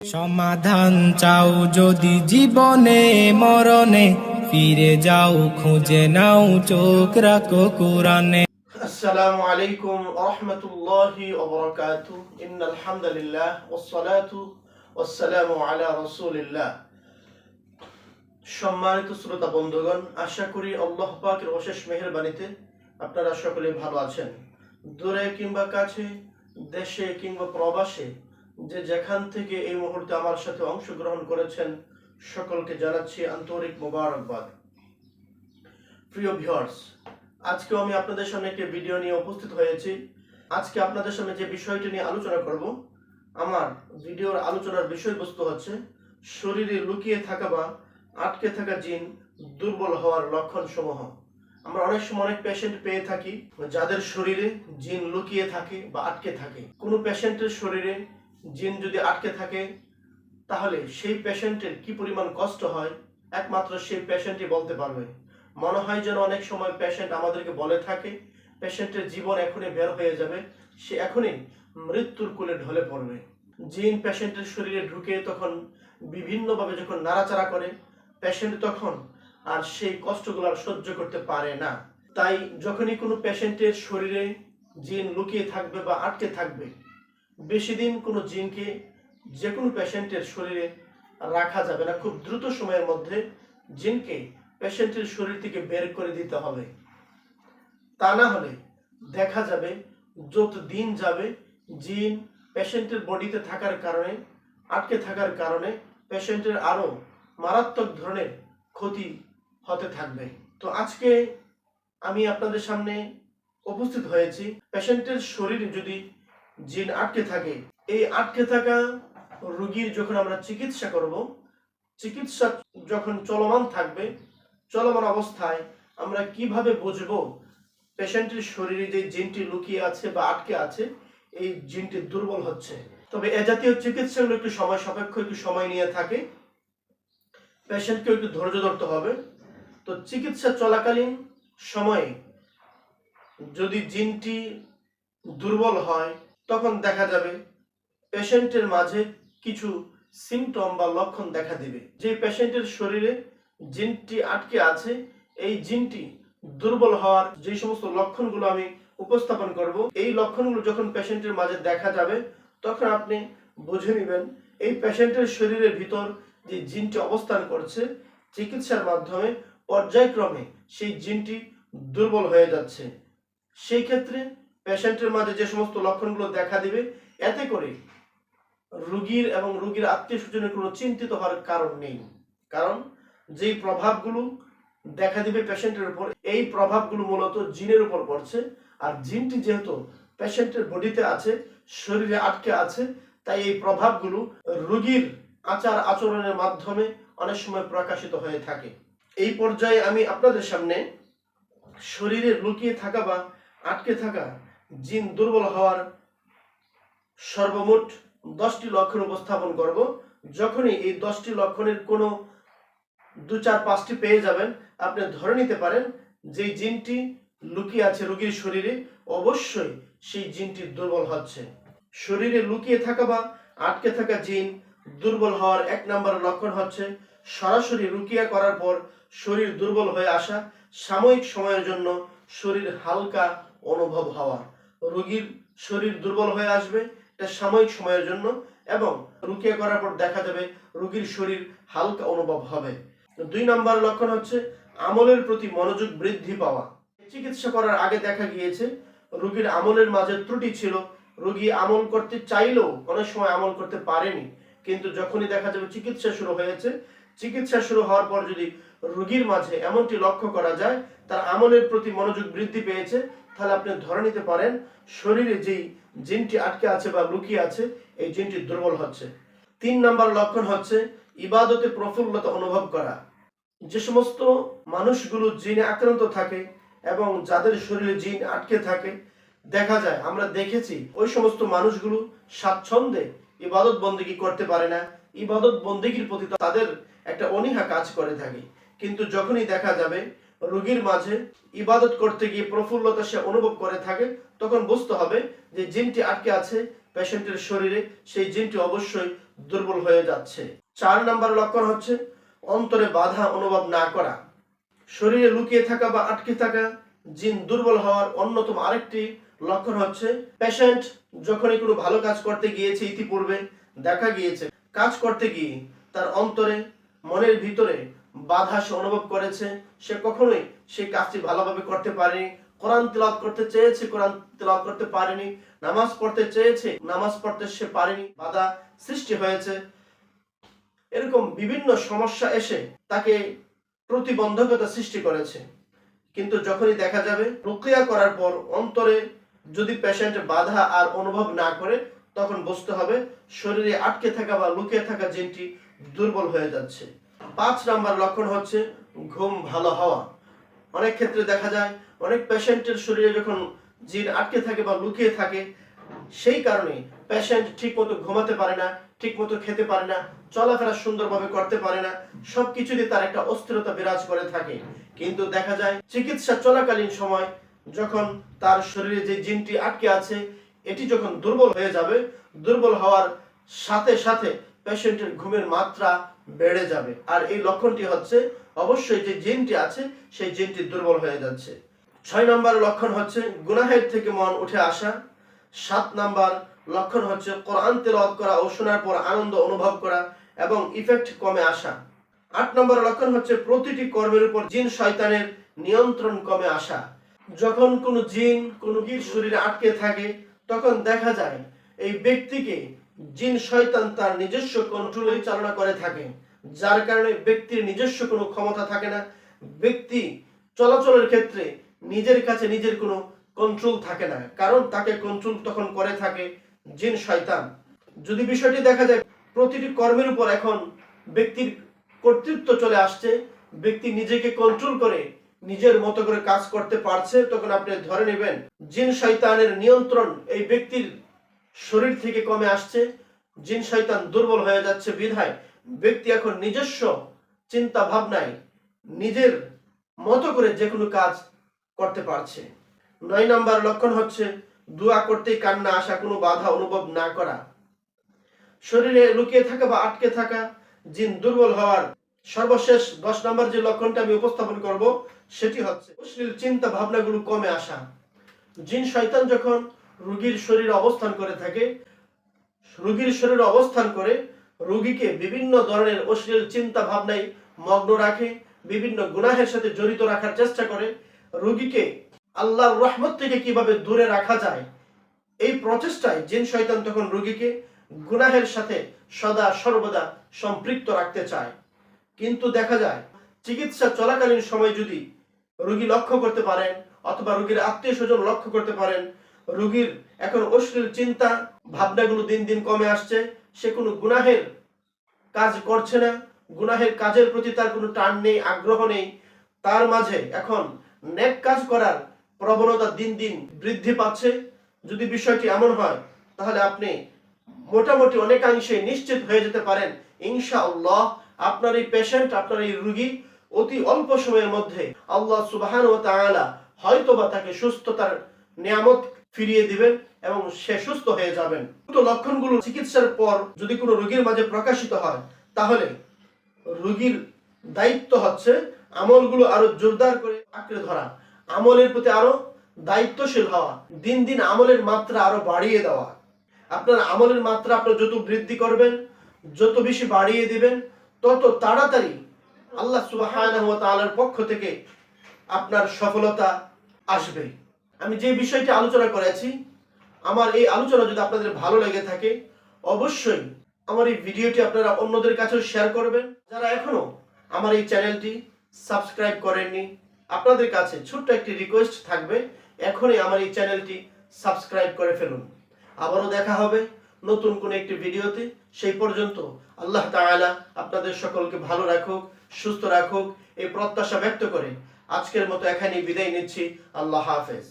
সমাধান চাও যদি জীবনে মরণে, ফিরে যাও খুঁজে নাও চোখ রাখো কোরআনে। আসসালামু আলাইকুম ওরহমতুল্লাহি ওবরাকাতু। ইন্নাল হামদুলিল্লাহ ওয়াসসালাতু ওয়াসসালামু আলা রাসূলিল্লাহ। সম্মানিত শ্রোতা বন্ধুগণ, আশা করি আল্লাহ পাকের অশেষ মেহেরবানিতে আপনারা সকলে ভালো আছেন। দূরে কিংবা কাছে, দেশে কিংবা প্রবাসে, যে যেখান থেকে এই মুহূর্তে আমার সাথে অংশগ্রহণ করেছেন, সকলকে জানাচ্ছি আন্তরিক মোবারকবাদ। প্রিয় ভিউয়ার্স, আজকে আমি আপনাদের সামনে একটি ভিডিও নিয়ে উপস্থিত হয়েছি। আজকে আপনাদের সামনে যে বিষয়টি নিয়ে আলোচনা করব, আমার ভিডিওর আলোচনার বিষয়বস্তু হচ্ছে শরীরে লুকিয়ে থাকা বা আটকে থাকা জিন দুর্বল হওয়ার লক্ষণ সমূহ। আমরা অনেক সময় অনেক পেশেন্ট পেয়ে থাকি যাদের শরীরে জিন লুকিয়ে থাকে বা আটকে থাকে। কোনো পেশেন্টের শরীরে জিন যদি আটকে থাকে, তাহলে সেই পেশেন্টের কি পরিমাণ কষ্ট হয় একমাত্র সেই পেশেন্টই বলতে পারবে। মনে হয় যেন অনেক সময় পেশেন্ট আমাদেরকে বলে থাকে পেশেন্টের জীবন এখনই বের হয়ে যাবে, সে এখনই মৃত্যুর কোলে ঢলে পড়বে। জিন পেশেন্টের শরীরে ঢুকে তখন বিভিন্নভাবে যখন নাড়াচাড়া করে, পেশেন্ট তখন আর সেই কষ্টগুলো আর সহ্য করতে পারে না। তাই যখনই কোনো পেশেন্টের শরীরে জিন লুকিয়ে থাকবে বা আটকে থাকবে, বেশি দিন কোনো জিনকে যে কোনো পেশেন্টের শরীরে রাখা যাবে না। খুব দ্রুত সময়ের মধ্যে জিনকে পেশেন্টের শরীর থেকে বের করে দিতে হবে। তা না হলে দেখা যাবে যত দিন যাবে জিন পেশেন্টের বডিতে থাকার কারণে, আটকে থাকার কারণে পেশেন্টের আরো মারাত্মক ধরনের ক্ষতি হতে থাকবে। তো আজকে আমি আপনাদের সামনে উপস্থিত হয়েছি, পেশেন্টের শরীরে যদি জিন আটকে থাকে, এই আটকে থাকা রোগীর যখন আমরা চিকিৎসা করব, চিকিৎসা যখন চলমান থাকবে, চলমান অবস্থায় আমরা কিভাবে বুঝবো পেশেন্টের শরীরে যে জিনটি লুকিয়ে আছে বা আটকে আছে, এই জিনটি দুর্বল হচ্ছে। তবে এ জাতীয় চিকিৎসাগুলো একটু সময় সাপেক্ষ, একটু সময় নিয়ে থাকে, পেশেন্টকে একটু ধৈর্য ধরতে হবে। তো চিকিৎসা চলাকালীন সময়ে যদি জিনটি দুর্বল হয়, তখন দেখা যাবে পেশেন্টের মাঝে কিছু সিমটম বা লক্ষণ দেখা দিবে। যে পেশেন্টের শরীরে জিনটি আটকে আছে, এই জিনটি দুর্বল হওয়ার যে সমস্ত লক্ষণগুলো আমি উপস্থাপন করব, এই লক্ষণগুলো যখন পেশেন্টের মাঝে দেখা যাবে, তখন আপনি বুঝে নেবেন এই পেশেন্টের শরীরের ভিতর যে জিনটি অবস্থান করছে, চিকিৎসার মাধ্যমে পর্যায়ক্রমে সেই জিনটি দুর্বল হয়ে যাচ্ছে। সেই ক্ষেত্রে পেশেন্টের মাঝে যে সমস্ত লক্ষণগুলো দেখা দিবে, এতে করে রোগীর এবং রোগীর আত্মীয় স্বজনের কোনো চিন্তিত হওয়ার কারণ নেই। কারণ যেই প্রভাবগুলো দেখা দিবে পেশেন্টের উপর, এই প্রভাবগুলো মূলত জিনের উপর পড়ছে। আর জিনটি যেহেতু পেশেন্টের বডিতে আছে, শরীরে আটকে আছে, তাই এই প্রভাবগুলো রোগীর আচার আচরণের মাধ্যমে অনেক সময় প্রকাশিত হয়ে থাকে। এই পর্যায়ে আমি আপনাদের সামনে শরীরে লুকিয়ে থাকা বা আটকে থাকা জিন দুর্বল হওয়ার সর্বমোট 10টি লক্ষণ উপস্থাপন করব। যখনই এই 10টি লক্ষণের কোনো 2-4-5টি পেয়ে যাবেন, আপনি ধরে নিতে পারেন যে জিনটি লুকিয়ে আছে রোগীর শরীরে, অবশ্যই সেই জিনটি দুর্বল হচ্ছে। শরীরে লুকিয়ে থাকা বা আটকে থাকা জিন দুর্বল হওয়ার 1 নম্বর লক্ষণ হচ্ছে সরাসরি রুকিয়া করার পর শরীর দুর্বল হয়ে আসা, সাময়িক সময়ের জন্য শরীর হালকা অনুভব হওয়া। রোগীর শরীর দুর্বল হয়ে আসবে, এটা সাময়িক সময়ের জন্য, এবং রুকিয়া করার পর দেখা যাবে রোগীর শরীর হালকা অনুভব হবে। 2 নম্বর লক্ষণ হচ্ছে আমলের প্রতি মনোযোগ বৃদ্ধি পাওয়া। চিকিৎসা করার আগে দেখা গিয়েছে রোগীর আমলের মাঝে ত্রুটি ছিল, রোগী আমল করতে চাইলেও অনেক সময় আমল করতে পারেনি। কিন্তু যখনই দেখা যাবে চিকিৎসা শুরু হয়েছে, চিকিৎসা শুরু হওয়ার পর যদি রোগীর মাঝে এমনটি লক্ষ্য করা যায় তার আমলের প্রতি মনোযোগ বৃদ্ধি পেয়েছে, তাহলে আপনি ধরে নিতে পারেন শরীরে যেই জিনটি আটকে আছে বা লুকিয়ে আছে, এই জিনটি দুর্বল হচ্ছে। 3 নম্বর লক্ষণ হচ্ছে ইবাদতে প্রফুল্লতা অনুভব করা। যে সমস্ত মানুষগুলো জিনে আক্রান্ত থাকে এবং যাদের শরীরে জিন আটকে থাকে, দেখা যায়, আমরা দেখেছি ওই সমস্ত মানুষগুলো স্বাচ্ছন্দ্যে ইবাদত বন্দেগী করতে পারে না। ইবাদত বন্দেগীর প্রতি তাদের একটা অনীহা কাজ করে থাকে। কিন্তু যখনই দেখা যাবে রোগীর মাঝে ইবাদত করতে গিয়ে প্রফুল্লতা সে অনুভব করে থাকে, তখন বুঝতে হবে যে জিনটি আটকে আছে পেশেন্টের শরীরে, সেই জিনটি অবশ্যই দুর্বল হয়ে যাচ্ছে। 4 নম্বর লক্ষণ হচ্ছে অন্তরে বাধা অনুভব না করা। শরীরে লুকিয়ে থাকা বা আটকে থাকা জিন দুর্বল হওয়ার অন্যতম আরেকটি লক্ষণ হচ্ছে পেশেন্ট যখনই কোনো ভালো কাজ করতে গিয়েছে, ইতিপূর্বে দেখা গিয়েছে কাজ করতে গিয়ে তার অন্তরে মনের ভিতরে বাধা সে অনুভব করেছে, সে কখনোই সেই কাজটি ভালোভাবে করতে পারেনি। কোরআন তেলাওয়াত করতে চেয়েছে, কোরআন তেলাওয়াত করতে পারেনি। নামাজ পড়তে চেয়েছে, নামাজ পড়তে সে পারেনি, বাধা সৃষ্টি হয়েছে। এরকম বিভিন্ন সমস্যা এসে তাকে প্রতিবন্ধকতা সৃষ্টি করেছে। কিন্তু যখনই দেখা যাবে রুকিয়া করার পর অন্তরে যদি পেশেন্ট বাধা আর অনুভব না করে, তখন বুঝতে হবে শরীরে আটকে থাকা বা লুকিয়ে থাকা জিনটি দুর্বল হয়ে যাচ্ছে। 5 নম্বর লক্ষণ হচ্ছে ঘুম ভালো হওয়া। অনেক ক্ষেত্রে দেখা যায় অনেক পেশেন্টের শরীরে যখন জিন আটকে থাকে বা লুকিয়ে থাকে, সেই কারণে পেশেন্ট ঠিকমতো ঘুমাতে পারে না, ঠিকমতো খেতে পারে না, চলাফেরা সুন্দরভাবে করতে পারে না, সবকিছুতে তার একটা অস্থিরতা বিরাজ করে থাকে। কিন্তু দেখা যায় চিকিৎসা চলাকালীন সময় যখন তার শরীরে যে জিনটি আটকে আছে এটি যখন দুর্বল হয়ে যাবে, দুর্বল হওয়ার সাথে সাথে পেশেন্টের ঘুমের মাত্রা বেড়ে যাবে। আর এই লক্ষণটি হচ্ছে অবশ্যই যে জিনটি আছে সেই জিনটি দুর্বল হয়ে যাচ্ছে। 6 নম্বর লক্ষণ হচ্ছে গুনাহের থেকে মন উঠে আসা। 7 নম্বর লক্ষণ হচ্ছে কোরআন তেলাওয়াত করা ও শোনার পর আনন্দ অনুভব করা এবং ইফেক্ট কমে আসা। 8 নম্বর লক্ষণ হচ্ছে প্রতিটি কর্মের উপর জিন শয়তানের নিয়ন্ত্রণ কমে আসা। যখন কোনো জিন কোনো শরীরে আটকে থাকে তখন দেখা যায় এই ব্যক্তিকে জিন শয়তান তার নিজস্ব কন্ট্রোলে চালনা করে থাকে, যার কারণে ব্যক্তির নিজস্ব কোনো ক্ষমতা থাকে না। ব্যক্তি চলাচলের ক্ষেত্রে নিজের কাছে নিজের কোনো কন্ট্রোল থাকে না, কারণ তাকে কন্ট্রোল তখন করে থাকে জিন শয়তান। যদি বিষয়টি দেখা যায় প্রতিটি কর্মের উপর এখন ব্যক্তির কর্তৃত্ব চলে আসছে, ব্যক্তি নিজেকে কন্ট্রোল করে নিজের মতো করে কাজ করতে পারছে, তখন আপনি ধরে নেবেন জিন শয়তানের নিয়ন্ত্রণ এই ব্যক্তির শরীর থেকে কমে আসছে, জিন শয়তান দুর্বল হয়ে যাচ্ছে। বিধায় ব্যক্তি এখন নিজস্ব চিন্তা ভাবনায় নিজের মতো করে যে কোনো কাজ করতে পারছে। 9 নম্বর লক্ষণ হচ্ছে দোয়া করতেই কান্না আসা, কোনো বাধা অনুভব না করা। শরীরে লুকিয়ে থাকা বা আটকে থাকা জিন দুর্বল হওয়ার সর্বশেষ 10 নম্বর যে লক্ষণটা আমি উপস্থাপন করব সেটি হচ্ছে অশ্লীল চিন্তা ভাবনাগুলো কমে আসা। জিন শয়তান যখন রোগীর শরীরে অবস্থান করে থাকে, রোগীর শরীরে অবস্থান করে রোগীকে বিভিন্ন ধরনের অশ্লীল চিন্তা ভাবনায় মগ্ন রাখে, বিভিন্ন গুনাহের সাথে জড়িত রাখার চেষ্টা করে। রোগীকে আল্লাহর রহমত থেকে কিভাবে দূরে রাখা যায় এই প্রচেষ্টায় জিন শয়তান তখন রোগীকে গুনাহের সাথে সদা সর্বদা সম্পৃক্ত রাখতে চায়। কিন্তু দেখা যায় চিকিৎসা চলাকালীন সময় যদি রোগী লক্ষ্য করতে পারেন অথবা রোগীর আত্মীয় স্বজন লক্ষ্য করতে পারেন রোগীর এখন অশ্লীল চিন্তা ভাবনাগুলো দিন দিন কমে আসছে, সে কোনো গুনাহের কাজ করছে না, গুনাহের কাজের প্রতি তার কোনো টান নেই, আগ্রহ নেই, তার মাঝে এখন নেক কাজ করার প্রবণতা দিন দিন বৃদ্ধি পাচ্ছে। যদি বিষয়টি এমন হয় তাহলে আপনি মোটামুটি অনেকাংশে নিশ্চিত হয়ে যেতে পারেন ইনশাআল্লাহ আপনার এই পেশেন্ট, আপনার এই রোগী অতি অল্প সময়ের মধ্যে আল্লাহ সুবহানাহু ওয়া তাআলা হয়তোবা তাকে সুস্থতার নিয়ামত ফিরিয়ে দিবেন এবং সে সুস্থ হয়ে যাবেন। তো লক্ষণগুলো চিকিৎসার পর যদি কোনো রোগীর মাঝে প্রকাশিত হয় তাহলে রোগীর দায়িত্ব হচ্ছে আমলগুলো আরো জোরদার করে আঁকড়ে ধরা, আমলের প্রতি আরো দায়িত্বশীল হওয়া, দিন দিন আমলের মাত্রা আরো বাড়িয়ে দেওয়া। আপনার আমলের মাত্রা আপনি যত বৃদ্ধি করবেন, যত বেশি বাড়িয়ে দিবেন, তত তাড়াতাড়ি আল্লাহ সুবহানাহু ওয়া তাআলার পক্ষ থেকে আপনার সফলতা আসবে। আমি যে বিষয়টি আলোচনা করেছি, আমার এই আলোচনা যদি আপনাদের ভালো লেগে থাকে অবশ্যই আমার এই ভিডিওটি আপনারা অন্যদের কাছেও শেয়ার করবেন। যারা এখনো আমার এই চ্যানেলটি সাবস্ক্রাইব করেননি, আপনাদের কাছে ছোট্ট একটি রিকোয়েস্ট থাকবে, এখনই আমার এই চ্যানেলটি সাবস্ক্রাইব করে ফেলুন। আবারও দেখা হবে নতুন কোন একটি ভিডিওতে। সেই পর্যন্ত আল্লাহ তাআলা আপনাদের সকলকে ভালো রাখুক, সুস্থ রাখুক এই প্রত্যাশা ব্যক্ত করে আজকের মতো এখানেই বিদায় নিচ্ছি। আল্লাহ হাফেজ।